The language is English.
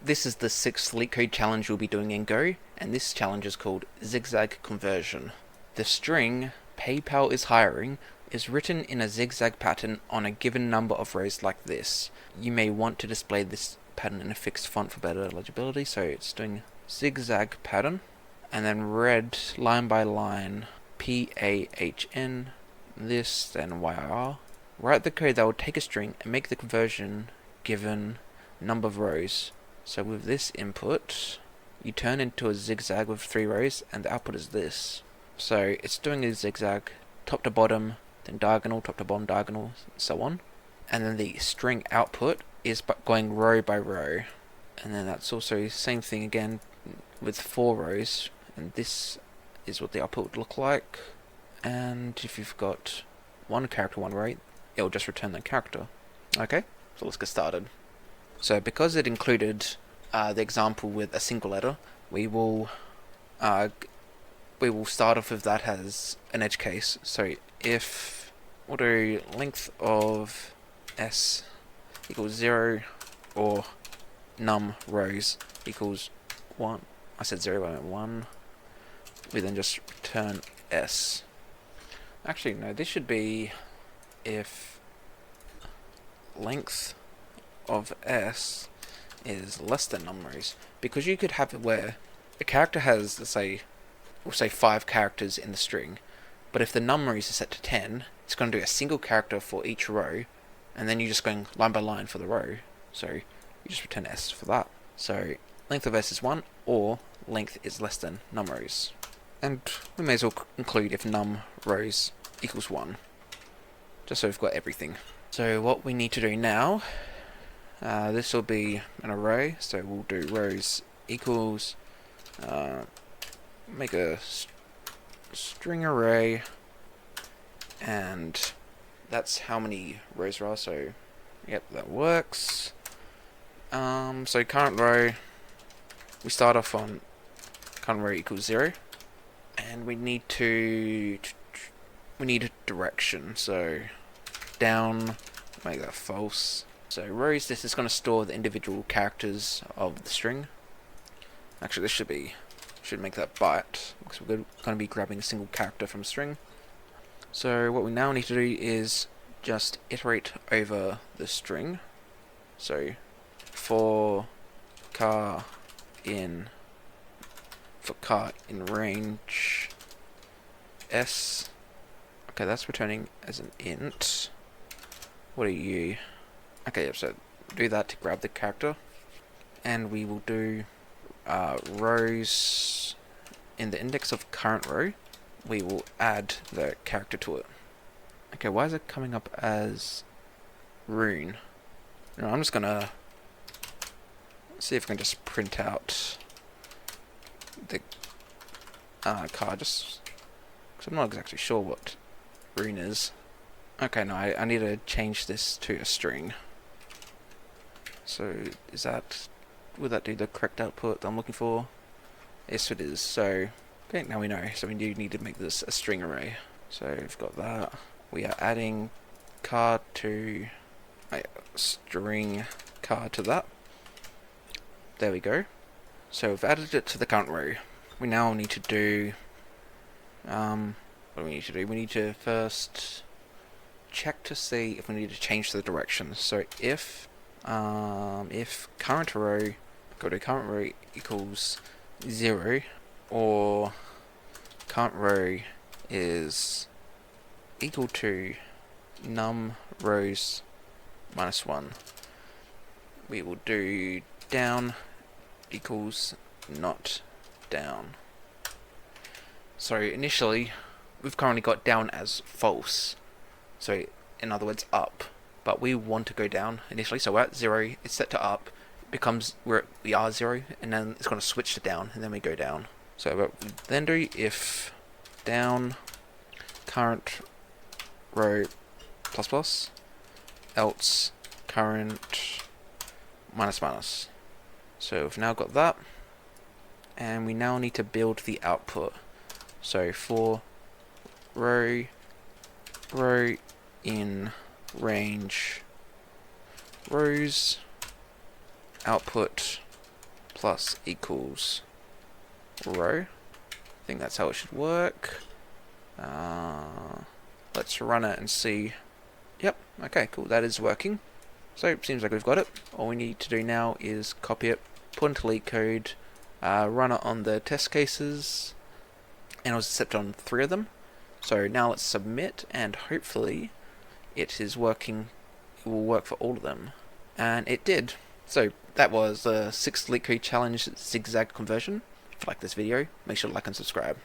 This is the 6th LeetCode challenge we'll be doing in Go, and this challenge is called Zigzag Conversion. The string PayPal is hiring is written in a zigzag pattern on a given number of rows like this. You may want to display this pattern in a fixed font for better legibility, so it's doing zigzag pattern, and then red line by line PAHN, this, then YR. Write the code that will take a string and make the conversion given number of rows. So with this input, you turn into a zigzag with 3 rows, and the output is this. So it's doing a zigzag, top to bottom, then diagonal, top to bottom, diagonal, and so on. And then the string output is going row by row. And then that's also the same thing again with 4 rows. And this is what the output would look like. And if you've got one character, one row, it'll just return the character. Okay, so let's get started. So because it included the example with a single letter, we will start off with that as an edge case. So if we'll do length of s equals 0 or num rows equals 1. I said 0, I meant 1. We then just return s. Actually, no, this should be if length of s is less than num rows, because you could have it where a character has, let's say, we'll say 5 characters in the string, but if the num rows are set to 10, it's going to do a single character for each row, and then you're just going line by line for the row, so you just return s for that. So length of s is 1, or length is less than num rows. And we may as well include if num rows equals 1, just so we've got everything. So what we need to do now, this will be an array, so we'll do rows equals, make a string array, and that's how many rows there are, so yep, that works. So current row, we start off on current row equals 0, and we need a direction, so down, make that false. So rows, this is going to store the individual characters of the string. Actually, this should make that byte, because we're going to be grabbing a single character from a string. So what we now need to do is just iterate over the string. So for car in range s. Okay, that's returning as an int. What are you? Okay, so do that to grab the character, and we will do rows in the index of current row. We will add the character to it. Okay, why is it coming up as rune? No, I'm just gonna see if I can just print out the car, just because I'm not exactly sure what rune is. Okay, no, I need to change this to a string. So would that do the correct output that I'm looking for? Yes, it is. So okay, now we know. So we do need to make this a string array. So we've got that. We are adding car to string car to that. There we go. So we've added it to the current row. We now need to do what do we need to do? We need to first check to see if we need to change the direction. So if current row, go to current row equals 0, or current row is equal to num rows minus 1, we will do down equals not down. So initially we've currently got down as false, so in other words up, but we want to go down initially, so we're at 0, it's set to up, it becomes we are 0, and then it's going to switch to down, and then we go down. So what we then do, if down current row plus plus, else current minus minus. So we've now got that, and we now need to build the output. So for row in range rows output plus equals row. I think that's how it should work. Let's run it and see. Yep, okay, cool, that is working. So it seems like we've got it. All we need to do now is copy it, put into LeetCode, run it on the test cases, and it was accepted on 3 of them. So now let's submit, and hopefully it is working. It will work for all of them, and it did. So that was the 6th LeetCode challenge zigzag conversion. If you like this video, make sure to like and subscribe.